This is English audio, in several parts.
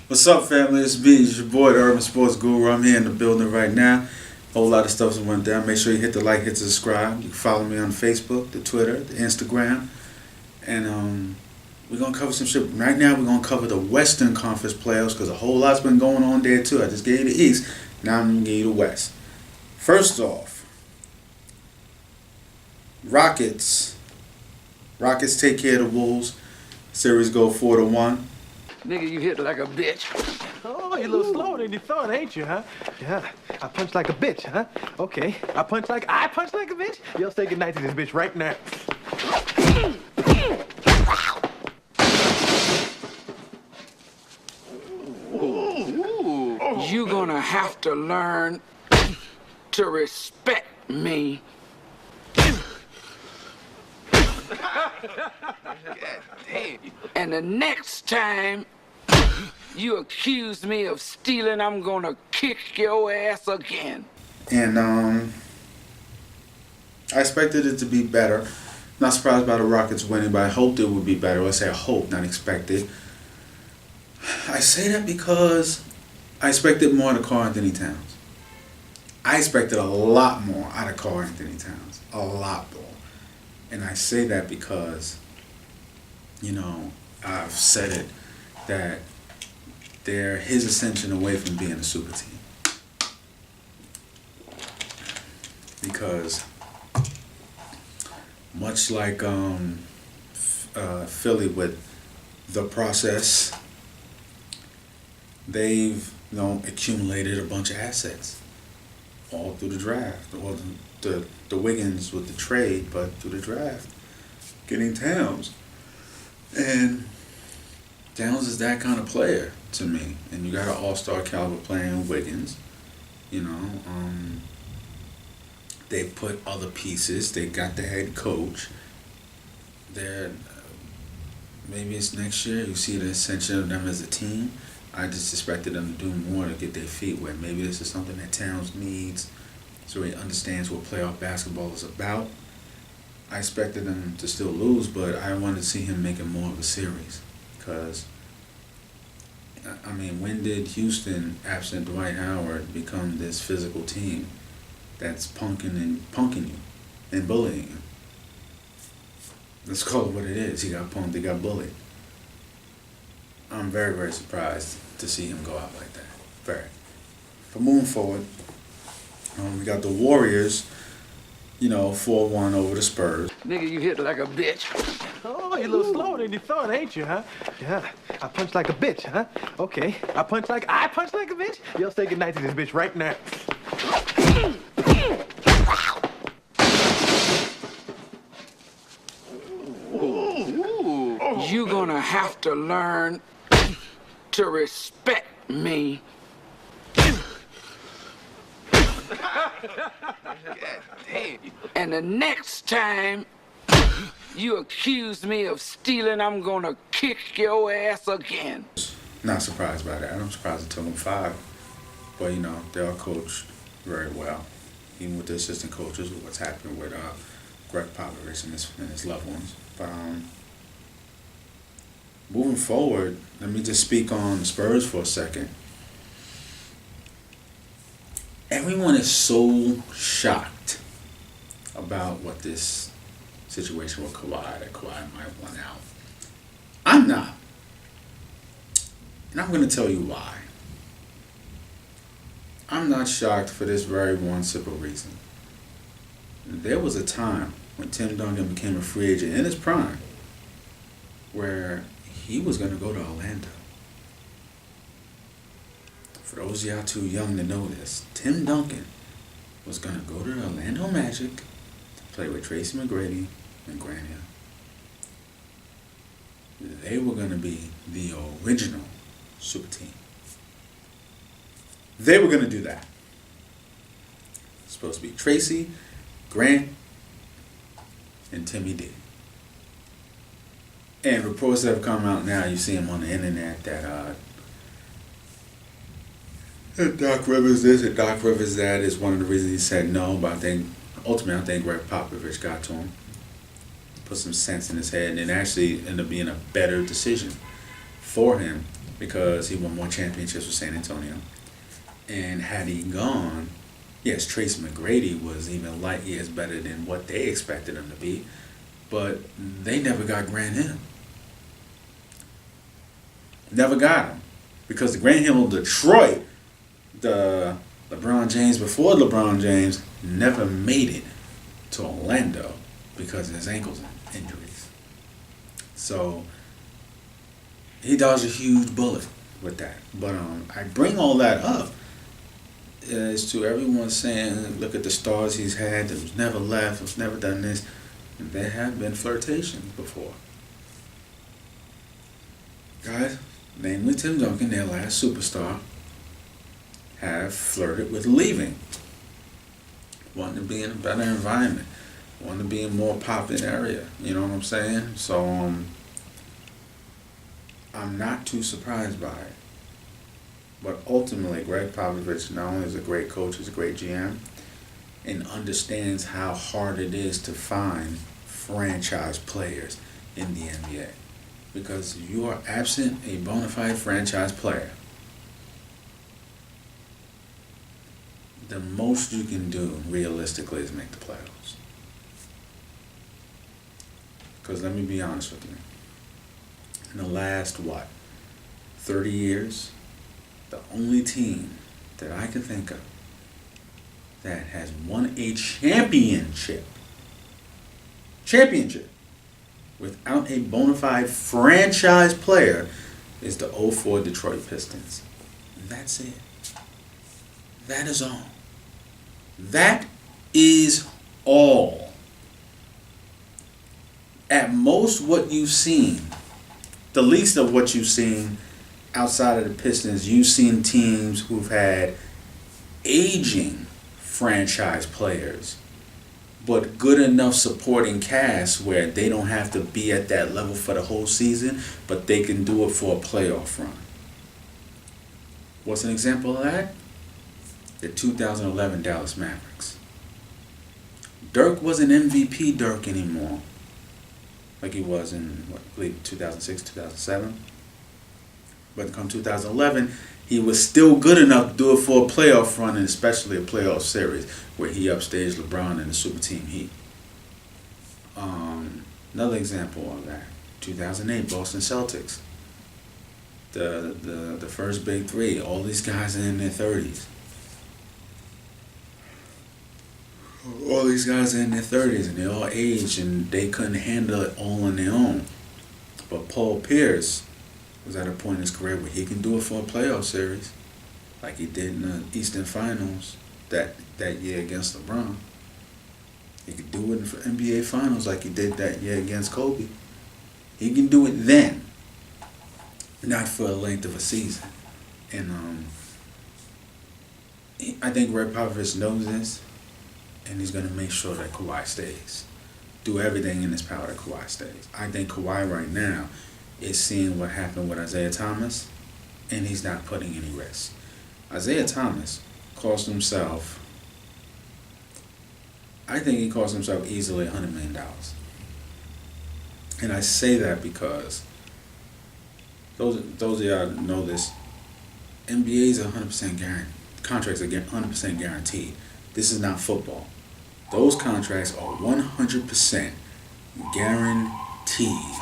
What's up, family? It's me, it's your boy, the Urban Sports Guru. I'm here in the building right now. Whole lot of stuff went down. Make sure you hit the like, hit the subscribe. You can follow me on Facebook, the Twitter, the Instagram, and we're gonna cover some shit. Right now, we're gonna cover the Western Conference playoffs because a whole lot's been going on there too. I just gave you the East. Now I'm gonna give you the West. First off, Rockets. Rockets take care of the Wolves. Series go 4-1. Nigga, you hit like a bitch. Oh, you're a little slower than you thought, ain't you, huh? Yeah, I punch like a bitch, huh? Okay, I punch like a bitch? You'll say goodnight to this bitch right now. You gonna have to learn to respect me. And the next time you accuse me of stealing, I'm gonna kick your ass again. And I expected it to be better. Not surprised by the Rockets winning, but I hoped it would be better. I say I hope, not expected. I say that because I expected more out of Karl Anthony Towns. I expected a lot more out of Karl Anthony Towns. A lot more. And I say that because, I've said it, that they're his ascension away from being a super team. Because much like Philly with the process, they've accumulated a bunch of assets all through the draft. Well, the Wiggins with the trade, but through the draft, getting Towns. And Towns is that kind of player to me. And you got an all-star caliber player in Wiggins. They put other pieces. They got the head coach. Maybe it's next year. You see the ascension of them as a team. I just expected them to do more to get their feet wet. Maybe this is something that Towns needs so he understands what playoff basketball is about. I expected them to still lose, but I wanted to see him making more of a series. Because, when did Houston, absent Dwight Howard, become this physical team that's punking you and bullying you? Let's call it what it is. He got punked, he got bullied. I'm very, very surprised to see him go out like that. Very. But moving forward, we got the Warriors, 4-1 over the Spurs. Nigga, you hit like a bitch. Oh, you're a little slower than you thought, ain't you, huh? Yeah, I punch like a bitch, huh? Okay, I punch like a bitch? You'll say goodnight to this bitch right now. You gonna have to learn to respect me. And the next time you accuse me of stealing, I'm gonna kick your ass again. Not surprised by that. I'm surprised it took them 5. But, they are coached very well. Even with the assistant coaches, with what's happening with Greg Popovich and his loved ones. But moving forward, let me just speak on the Spurs for a second. Everyone is so shocked about what this situation with Kawhi, that Kawhi might want out. I'm not. And I'm going to tell you why. I'm not shocked for this very one simple reason. There was a time when Tim Duncan became a free agent in his prime where he was going to go to Orlando. For those of y'all too young to know this, Tim Duncan was going to go to the Orlando Magic to play with Tracy McGrady and Grant Hill. They were going to be the original super team. They were going to do that. It's supposed to be Tracy, Grant, and Timmy D. And reports that have come out now, you see them on the internet, that Doc Rivers this and Doc Rivers that is one of the reasons he said no, but ultimately I think Greg Popovich got to him, put some sense in his head, and it actually ended up being a better decision for him because he won more championships with San Antonio. And had he gone, yes, Tracy McGrady was even light years better than what they expected him to be, but they never got Grant Hill. Never got him. Because the Grant Hill Detroit, the LeBron James before LeBron James, never made it to Orlando because of his ankles injuries. So he dodged a huge bullet with that. But I bring all that up as to everyone saying, look at the stars he's had, that was never left, was never done this. And there have been flirtations before. Guys, namely Tim Duncan, their last superstar, have flirted with leaving. Wanting to be in a better environment. Wanting to be in a more popular area. You know what I'm saying? So, I'm not too surprised by it. But ultimately, Greg Popovich not only is a great coach, he's a great GM, and understands how hard it is to find franchise players in the NBA. Because you are absent a bona fide franchise player, the most you can do realistically is make the playoffs. Because let me be honest with you. In the last, 30 years, the only team that I can think of that has won a championship without a bona fide franchise player is the 04 Detroit Pistons. And that's it. That is all. That is all. At most, what you've seen, the least of what you've seen outside of the Pistons, you've seen teams who've had aging franchise players, but good enough supporting cast where they don't have to be at that level for the whole season, but they can do it for a playoff run. What's an example of that? The 2011 Dallas Mavericks. Dirk wasn't MVP Dirk anymore, like he was in, I believe, 2006, 2007. But come 2011, he was still good enough to do it for a playoff run, and especially a playoff series where he upstaged LeBron and the Super Team Heat. Another example of that, 2008 Boston Celtics. The first big three, all these guys are in their 30s. All these guys are in their 30s and they all aged and they couldn't handle it all on their own. But Paul Pierce was at a point in his career where he can do it for a playoff series, like he did in the Eastern Finals that year against LeBron. He could do it in the NBA Finals like he did that year against Kobe. He can do it then, not for a length of a season. And I think Greg Popovich knows this, and he's going to make sure that Kawhi stays. Do everything in his power that Kawhi stays. I think Kawhi right now is seeing what happened with Isaiah Thomas, and he's not putting any risk. Isaiah Thomas cost himself, I think he cost himself easily $100 million. And I say that because those of y'all that know this, NBA's 100% guaranteed. Contracts are 100% guaranteed. This is not football. Those contracts are 100% guaranteed.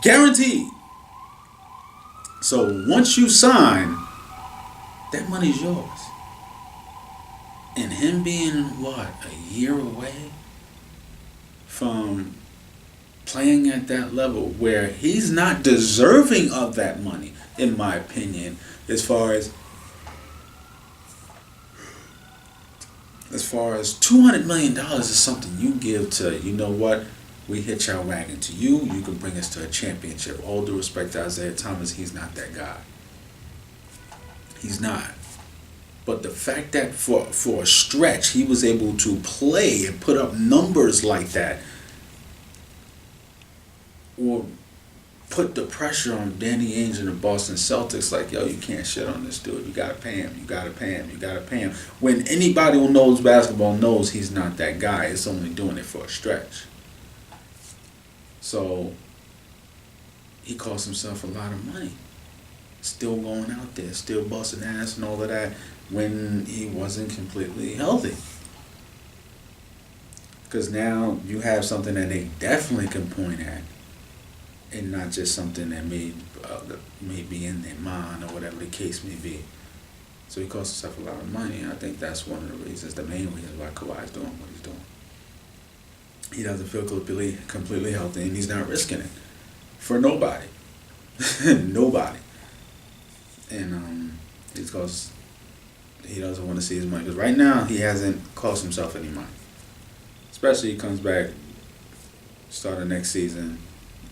Guaranteed. So once you sign, that money's yours. And him being, a year away from playing at that level where he's not deserving of that money, in my opinion, as far as $200 million is something you give to, you know what, we hitch our wagon to you, you can bring us to a championship. All due respect to Isaiah Thomas, he's not that guy. He's not. But the fact that for a stretch he was able to play and put up numbers like that, or put the pressure on Danny Ainge and the Boston Celtics, like, yo, you can't shit on this dude. You gotta pay him. You gotta pay him. You gotta pay him. When anybody who knows basketball knows he's not that guy. It's only doing it for a stretch. So he cost himself a lot of money. Still going out there, still busting ass and all of that when he wasn't completely healthy. Because now you have something that they definitely can point at, and not just something that may be in their mind or whatever the case may be. So he cost himself a lot of money, and I think that's one of the reasons, the main reason why Kawhi's doing what he's doing. He doesn't feel completely healthy, and he's not risking it for nobody. Nobody. And it's because he doesn't want to see his money. Because right now, he hasn't cost himself any money. Especially he comes back, start of next season,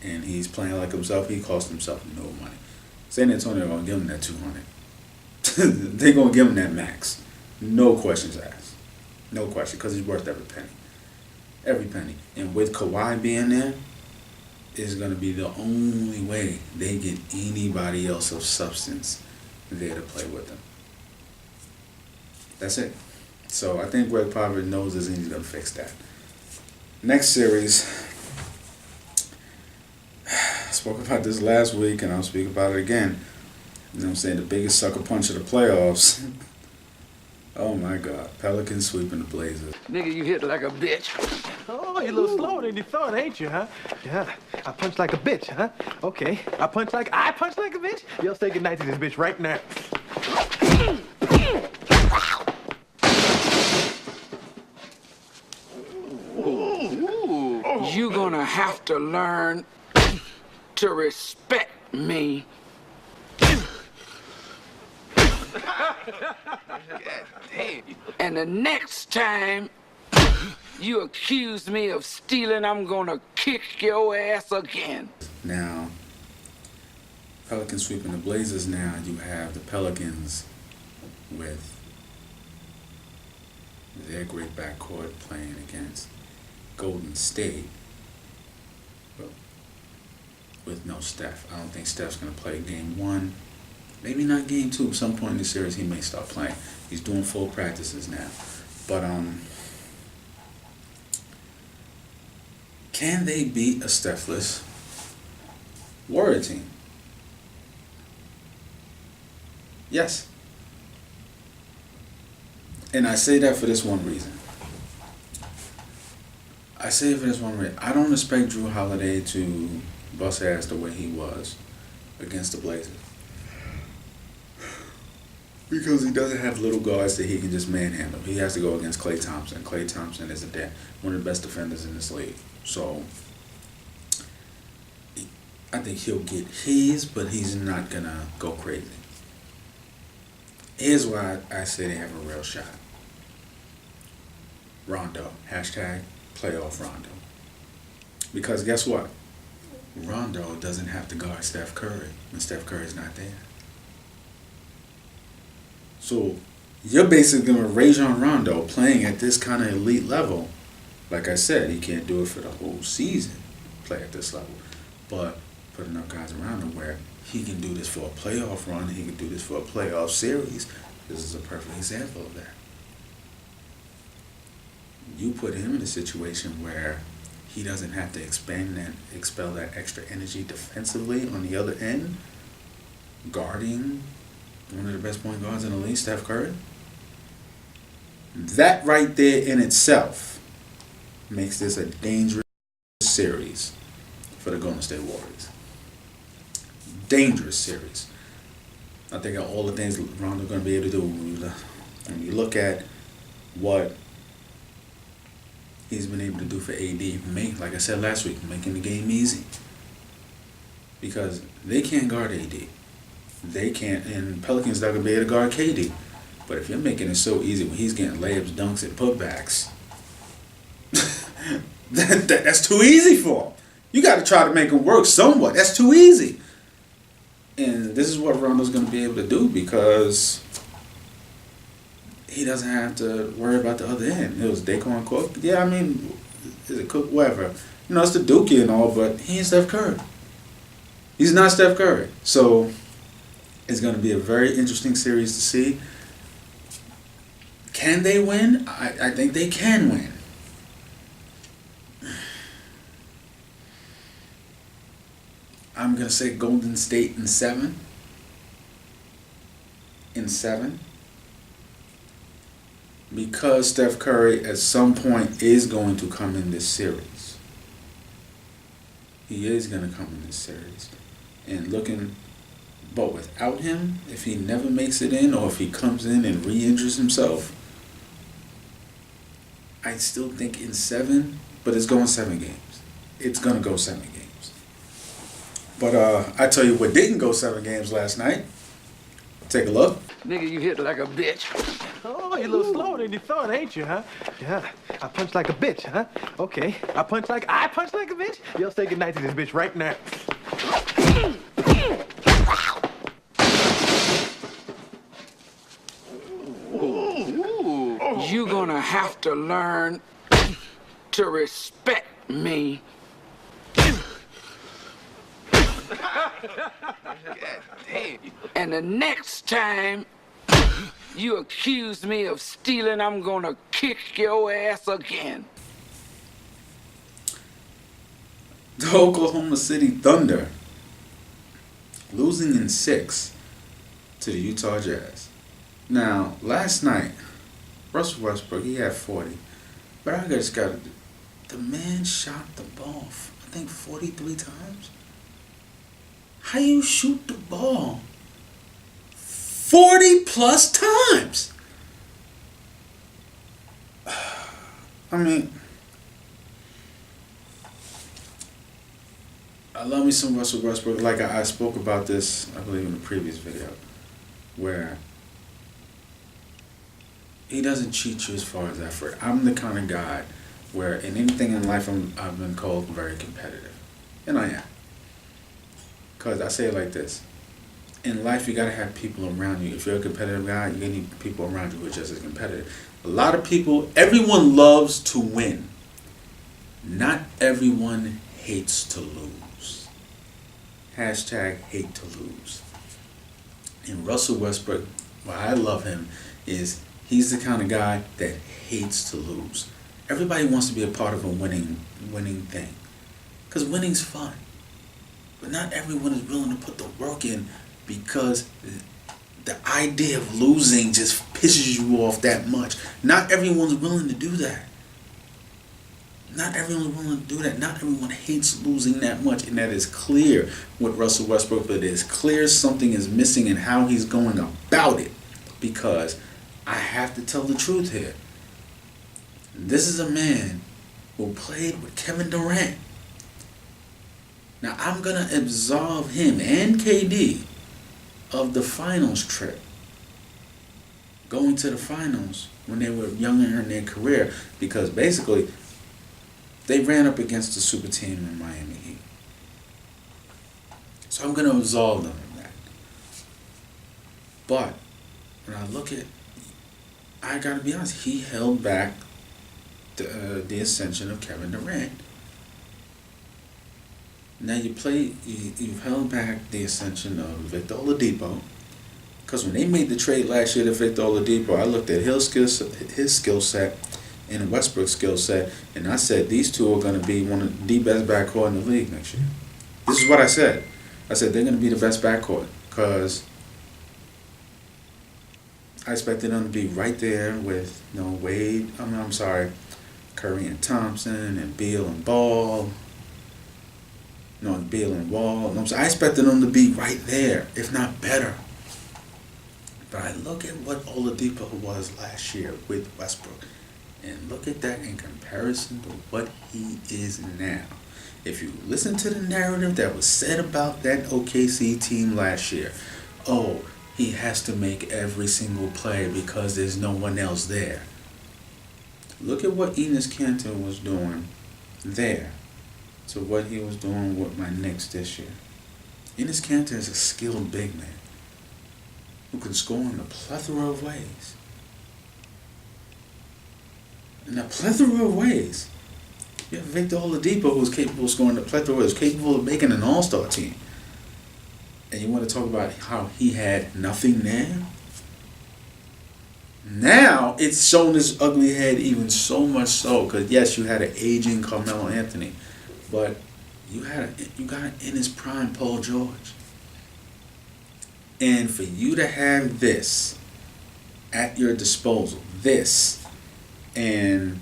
and he's playing like himself. He cost himself no money. San Antonio going to give him that 200. They're going to give him that max. No questions asked. No question, because he's worth every penny. Every penny. And with Kawhi being there, is going to be the only way they get anybody else of substance there to play with them. That's it. So I think Greg Popovich knows this and he's going to fix that. Next series, I spoke about this last week and I'll speak about it again. You know what I'm saying? The biggest sucker punch of the playoffs. Oh my God. Pelicans sweeping the Blazers. Nigga, you hit like a bitch. Oh, you're a little slower than you thought, ain't you, huh? Yeah, I punch like a bitch, huh? Okay, I punch like a bitch. Y'all say goodnight to this bitch right now. You gonna have to learn to respect me. And the next time you accuse me of stealing, I'm gonna kick your ass again. Now, Pelicans sweeping the Blazers now, you have the Pelicans with their great backcourt playing against Golden State. Well, with no Steph. I don't think Steph's going to play game one. Maybe not game two. At some point in the series, he may start playing. He's doing full practices now. But, can they beat a Stephless Warrior team? Yes. And I say that for this one reason. I don't expect Drew Holiday to bust ass the way he was against the Blazers. Because he doesn't have little guards that he can just manhandle. He has to go against Klay Thompson. Klay Thompson isn't there. One of the best defenders in this league. So, I think he'll get his, but he's not going to go crazy. Here's why I say they have a real shot. Rondo. Hashtag playoff Rondo. Because guess what? Rondo doesn't have to guard Steph Curry when Steph Curry's not there. So you're basically going to Rajon Rondo playing at this kind of elite level. Like I said, he can't do it for the whole season, play at this level. But put enough guys around him where he can do this for a playoff run, he can do this for a playoff series. This is a perfect example of that. You put him in a situation where he doesn't have to expel that extra energy defensively on the other end, guarding one of the best point guards in the league, Steph Curry. That right there in itself makes this a dangerous series for the Golden State Warriors. Dangerous series. I think all the things Rondo's going to be able to do, when you look at what he's been able to do for AD, like I said last week, making the game easy. Because they can't guard AD. They can't, and Pelicans not going to be able to guard KD. But if you're making it so easy when he's getting layups, dunks, and putbacks, that's too easy for him. You got to try to make him work somewhat. That's too easy. And this is what Rondo's going to be able to do because he doesn't have to worry about the other end. It was Daquan Cook. Yeah, I mean, is it Cook? Whatever. You know, it's the Dookie and all, but he ain't Steph Curry. He's not Steph Curry. So it's going to be a very interesting series to see. Can they win? I think they can win. I'm gonna say Golden State in 7. In 7. Because Steph Curry at some point is going to come in this series. He is going to come in this series. And but without him, if he never makes it in or if he comes in and re-injures himself, I still think in 7, but it's going 7 games. It's going to go 7 games. But I tell you what didn't go 7 games last night. Take a look. Nigga, you hit like a bitch. Oh, you're a little slower than you thought, ain't you, huh? Yeah, I punch like a bitch, huh? Okay, I punch like a bitch. Y'all say goodnight to this bitch right now. You gonna have to learn to respect me. And the next time you accuse me of stealing, I'm gonna kick your ass again. The Oklahoma City Thunder losing in 6 to the Utah Jazz. Now, last night, Russell Westbrook, he had 40. But I just got the man shot the ball, I think 43 times. How you shoot the ball 40 plus times? I mean, I love me some Russell Westbrook. Like I spoke about this, I believe, in the previous video, where he doesn't cheat you as far as effort. I'm the kind of guy where in anything in life I've been called very competitive. And I am. Because I say it like this. In life, you got to have people around you. If you're a competitive guy, you need people around you who are just as competitive. A lot of people, everyone loves to win. Not everyone hates to lose. Hashtag hate to lose. And Russell Westbrook, why I love him is he's the kind of guy that hates to lose. Everybody wants to be a part of a winning thing. Because winning's fun. But not everyone is willing to put the work in because the idea of losing just pisses you off that much. Not everyone's willing to do that. Not everyone's willing to do that. Not everyone hates losing that much. And that is clear with Russell Westbrook. But it is clear something is missing in how he's going about it. Because I have to tell the truth here. This is a man who played with Kevin Durant. Now, I'm going to absolve him and KD of the finals trip. Going to the finals when they were younger in their career. Because basically, they ran up against the super team in Miami Heat. So I'm going to absolve them of that. But when I look at, I got to be honest, he held back the ascension of Kevin Durant. Now you've held back the ascension of Victor Oladipo, because when they made the trade last year to Victor Oladipo, I looked at his skill set and Westbrook's skill set, and I said these two are going to be one of the best backcourt in the league next year. This is what I said. I said they're going to be the best backcourt because I expected them to be right there with Curry and Thompson and Beal and Ball. Beal and Wall. I expected them to be right there, if not better. But I look at what Oladipo was last year with Westbrook, and look at that in comparison to what he is now. If you listen to the narrative that was said about that OKC team last year, he has to make every single play because there's no one else there. Look at what Enes Kanter was doing there to what he was doing with my Knicks this year. Enes Kanter is a skilled big man who can score in a plethora of ways. In a plethora of ways. You have Victor Oladipo, who's capable of scoring a plethora of ways, capable of making an all-star team. And you want to talk about how he had nothing there? Now, it's shown his ugly head even so much so. Because, yes, you had an aging Carmelo Anthony. But you got an in his prime Paul George. And for you to have this at your disposal, and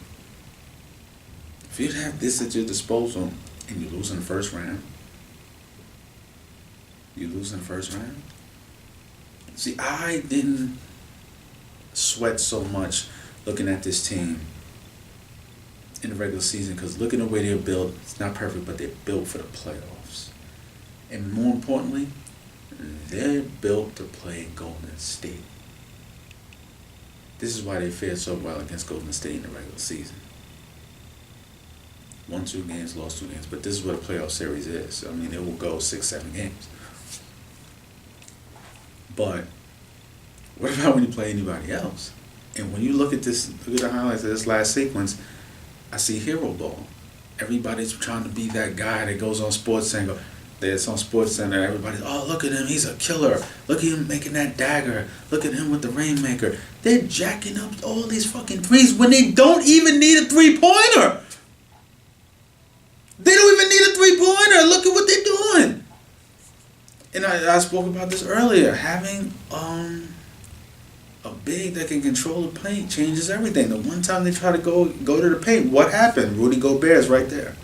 for you to have this at your disposal, and you lose in the first round, See, I didn't sweat so much looking at this team in the regular season because looking at the way they're built, it's not perfect, but they're built for the playoffs. And more importantly, they're built to play Golden State. This is why they fared so well against Golden State in the regular season. Won 2 games, lost 2 games, but this is what a playoff series is. I mean, it will go 6-7 games. But what about when you play anybody else? And when you look at the highlights of this last sequence, I see hero ball. Everybody's trying to be that guy that goes on SportsCenter. That's on SportsCenter. Everybody's, oh, look at him, he's a killer. Look at him making that dagger. Look at him with the Rainmaker. They're jacking up all these fucking threes when they don't even need a three-pointer. They don't even need a three-pointer. Look at what they're doing. And I spoke about this earlier. Having a big that can control the paint changes everything. The one time they try to go to the paint, what happened? Rudy Gobert's right there.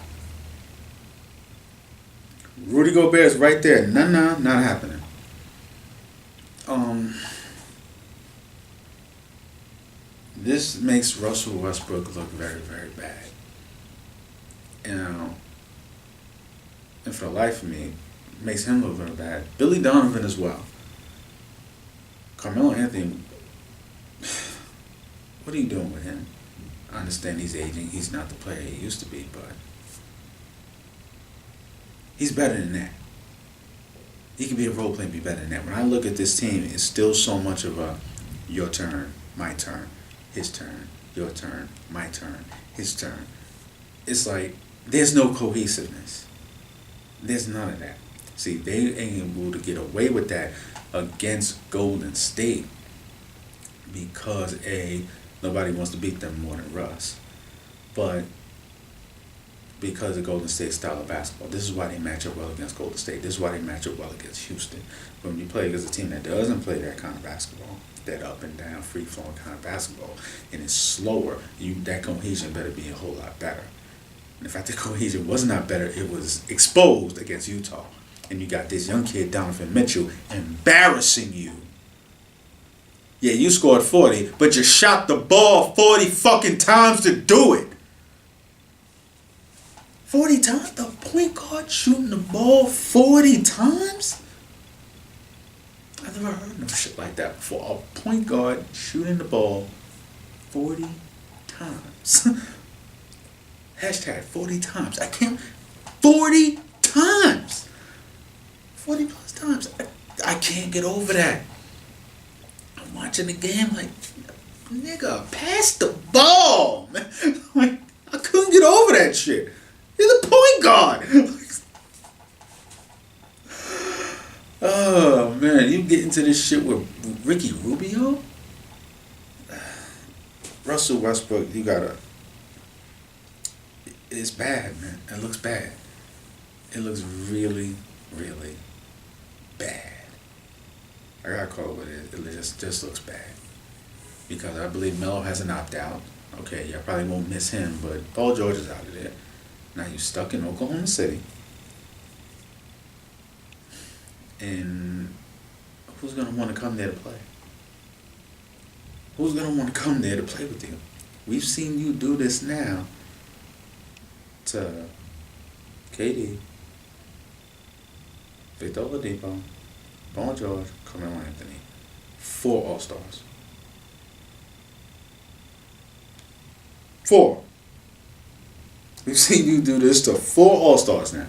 No, not happening. This makes Russell Westbrook look very, very bad. And for the life of me, it makes him look very bad. Billy Donovan as well. Carmelo Anthony, what are you doing with him? I understand he's aging. He's not the player he used to be, but he's better than that. He can be a role player and be better than that. When I look at this team, it's still so much of a your turn, my turn, his turn, your turn, my turn, his turn. It's like there's no cohesiveness. There's none of that. See, they ain't able to get away with that against Golden State because nobody wants to beat them more than Russ. But because of Golden State's style of basketball, this is why they match up well against Golden State. This is why they match up well against Houston. But when you play against a team that doesn't play that kind of basketball, that up and down, free flowing kind of basketball, and it's slower, that cohesion better be a whole lot better. And in fact, the cohesion was not better. It was exposed against Utah. And you got this young kid, Donovan Mitchell, embarrassing you. Yeah, you scored 40, but you shot the ball 40 fucking times to do it. 40 times? The point guard shooting the ball 40 times? I've never heard no shit like that before. A point guard shooting the ball 40 times. Hashtag 40 times. I can't. 40 times. 40 plus times. I can't get over that. I'm watching the game like, nigga, pass the ball, man. Like, I couldn't get over that shit. He's a point guard. Oh, man. You get into this shit with Ricky Rubio? Russell Westbrook, you gotta... It's bad, man. It looks bad. It looks really, really bad. I gotta call it what it is. It just looks bad. Because I believe Melo has an opt-out. Okay, y'all probably won't miss him, but Paul George is out of there. Now you're stuck in Oklahoma City. And who's going to want to come there to play? Who's going to want to come there to play with you? We've seen you do this now to KD, Victor Oladipo, Paul George, Carmelo Anthony. 4 All-Stars. 4. We've seen you do this to 4 All-Stars now.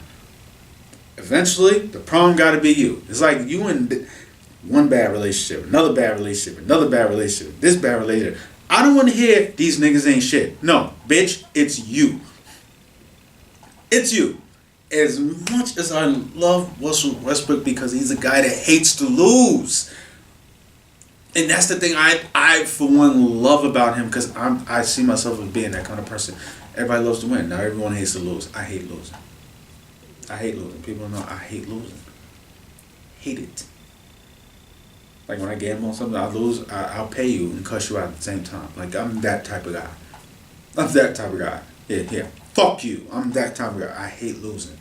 Eventually, the problem got to be you. It's like you in one bad relationship, another bad relationship, another bad relationship, this bad relationship. I don't want to hear these niggas ain't shit. No, bitch, it's you. It's you. As much as I love Russell Westbrook because he's a guy that hates to lose. And that's the thing I for one, love about him because I see myself as being that kind of person. Everybody loves to win. Now everyone hates to lose. I hate losing. I hate losing. People know I hate losing. Hate it. Like when I gamble on something, I lose, I'll pay you and cuss you out at the same time. Like I'm that type of guy. I'm that type of guy. Yeah. Fuck you. I'm that type of guy. I hate losing.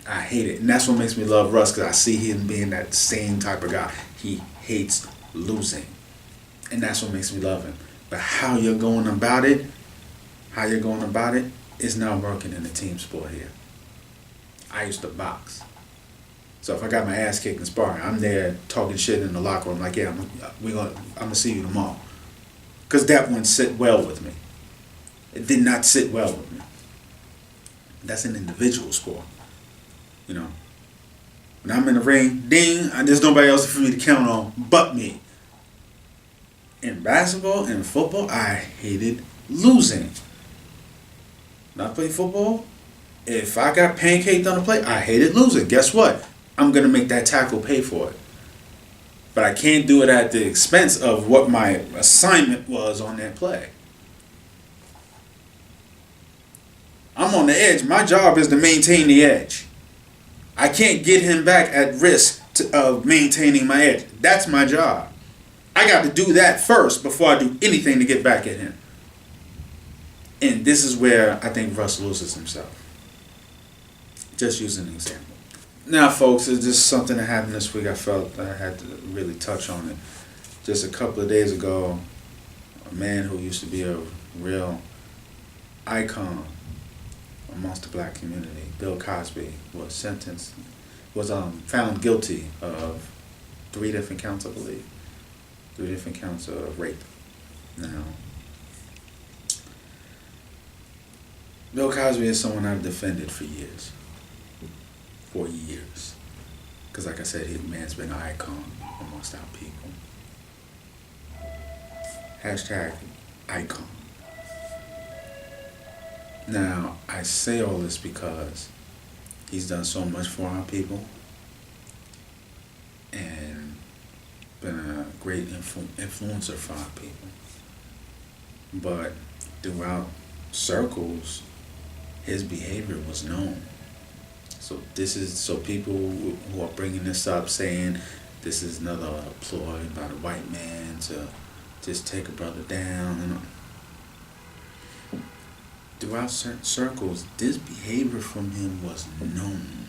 I hate it. And that's what makes me love Russ, because I see him being that same type of guy. He hates losing. And that's what makes me love him. But how you're going about it is not working in the team sport here. I used to box. So if I got my ass kicked in sparring, I'm there talking shit in the locker room like, yeah, I'm gonna see you tomorrow. Because that wouldn't sit well with me. It did not sit well with me. That's an individual sport. You know, when I'm in the ring, ding, there's nobody else for me to count on but me. In basketball and football, I hated losing. When I played football, if I got pancaked on the play, I hated losing. Guess what? I'm going to make that tackle pay for it. But I can't do it at the expense of what my assignment was on that play. I'm on the edge. My job is to maintain the edge. I can't get him back at risk of maintaining my edge. That's my job. I got to do that first before I do anything to get back at him. And this is where I think Russ loses himself. Just using an example. Now, folks, it's just something that happened this week. I felt I had to really touch on it. Just a couple of days ago, a man who used to be a real icon amongst the black community, Bill Cosby, was found guilty of 3 different counts, I believe. 3 different counts of rape. Now, Bill Cosby is someone I've defended for years. For years. Because like I said, his man's been an icon amongst our people. Hashtag icon. Now, I say all this because he's done so much for our people and been a great influencer for our people. But throughout circles, his behavior was known. So people who are bringing this up saying this is another ploy by the white man to just take a brother down, and throughout certain circles, this behavior from him was known.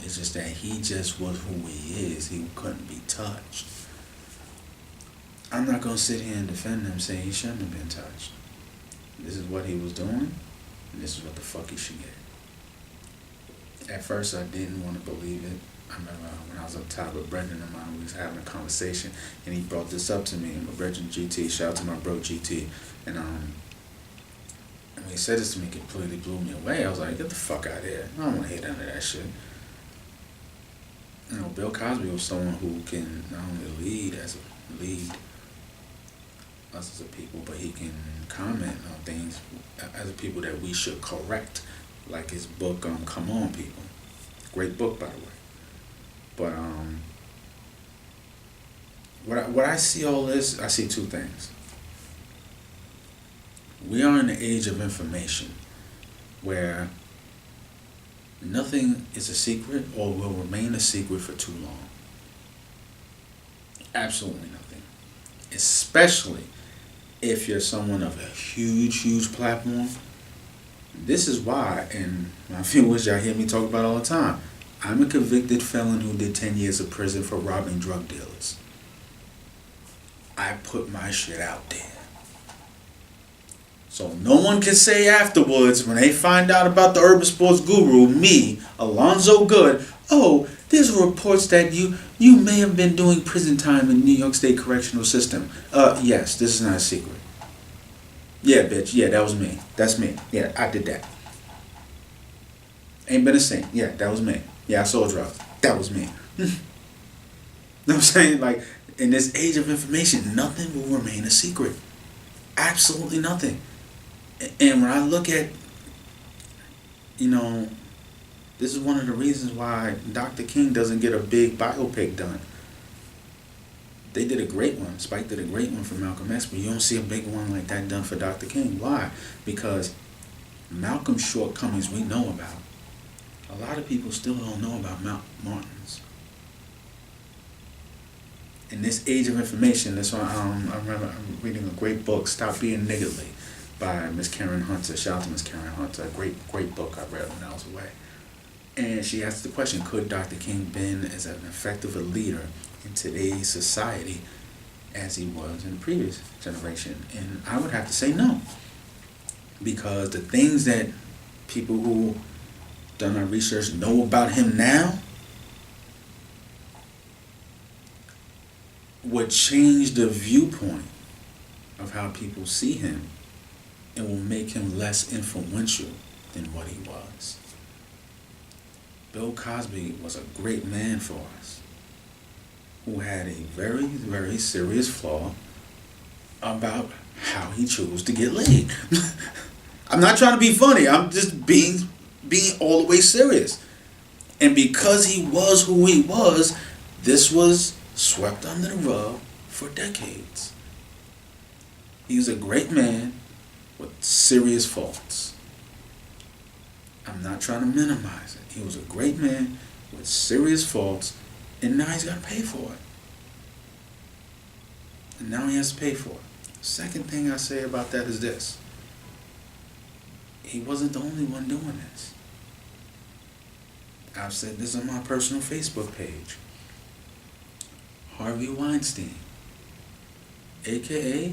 It's just that he just was who he is. He couldn't be touched. I'm not going to sit here and defend him saying he shouldn't have been touched. This is what he was doing, and this is what the fuck he should get. At first, I didn't want to believe it. I remember when I was up top with Brendan and mine, we was having a conversation, and he brought this up to me. And my Brendan GT, shout out to my bro GT, and when he said this to me, it completely blew me away. I was like, get the fuck out of here. I don't want to hear none of that shit. You know, Bill Cosby was someone who can not only lead us as a people, but he can comment on things as a people that we should correct, like his book, Come On People. Great book, by the way. But what I see all this, I see 2 things. We are in the age of information where nothing is a secret or will remain a secret for too long. Absolutely nothing. Especially if you're someone of a huge platform. This is why, and I feel which y'all hear me talk about all the time, I'm a convicted felon who did 10 years of prison for robbing drug dealers. I put my shit out there. So no one can say afterwards, when they find out about the urban sports guru, me, Alonzo Good, oh, there's reports that you may have been doing prison time in New York State Correctional System. Yes, this is not a secret. Yeah, bitch, yeah, that was me. That's me. Yeah, I did that. Ain't been a saint. Yeah, that was me. Yeah, I sold drugs. That was me. You know what I'm saying? Like, in this age of information, nothing will remain a secret. Absolutely nothing. And when I look at, this is one of the reasons why Dr. King doesn't get a big biopic done. They did a great one. Spike did a great one for Malcolm X, but you don't see a big one like that done for Dr. King. Why? Because Malcolm's shortcomings we know about. A lot of people still don't know about Martin's. In this age of information, that's why I remember reading a great book, Stop Being Niggardly, by Miss Karen Hunter. Shout out to Miss Karen Hunter. A great book I read when I was away. And she asked the question, could Dr. King been as an effective a leader in today's society as he was in the previous generation? And I would have to say no. Because the things that people who done our research know about him now would change the viewpoint of how people see him and will make him less influential than what he was. Bill Cosby was a great man for us who had a very, very serious flaw about how he chose to get laid. I'm not trying to be funny. I'm just being all the way serious. And because he was who he was, this was swept under the rug for decades. He was a great man with serious faults. I'm not trying to minimize it. He was a great man with serious faults, and now he's got to pay for it. And now he has to pay for it. The second thing I say about that is this. He wasn't the only one doing this. I've said this on my personal Facebook page. Harvey Weinstein, aka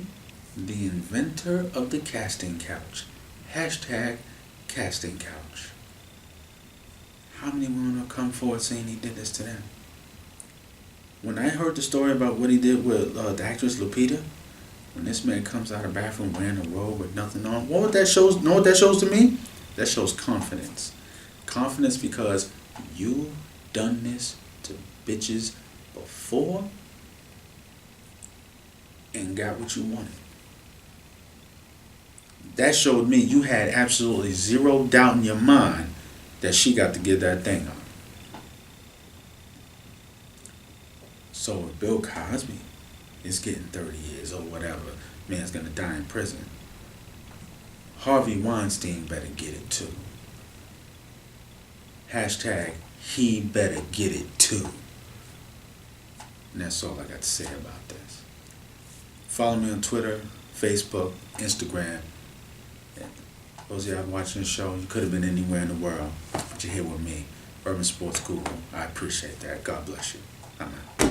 the inventor of the casting couch. Hashtag casting couch. How many women have come forward saying he did this to them? When I heard the story about what he did with the actress Lupita, when this man comes out of the bathroom wearing a robe with nothing on, know what that shows to me? That shows confidence. Confidence because you've done this to bitches before and got what you wanted. That showed me you had absolutely zero doubt in your mind that she got to get that thing on. So if Bill Cosby is getting 30 years or whatever, man's gonna die in prison, Harvey Weinstein better get it too. Hashtag he better get it too. And that's all I got to say about this. Follow me on Twitter, Facebook, Instagram. Those of y'all watching the show, you could have been anywhere in the world, but you're here with me, Urban Sports Google. I appreciate that. God bless you. I'm out.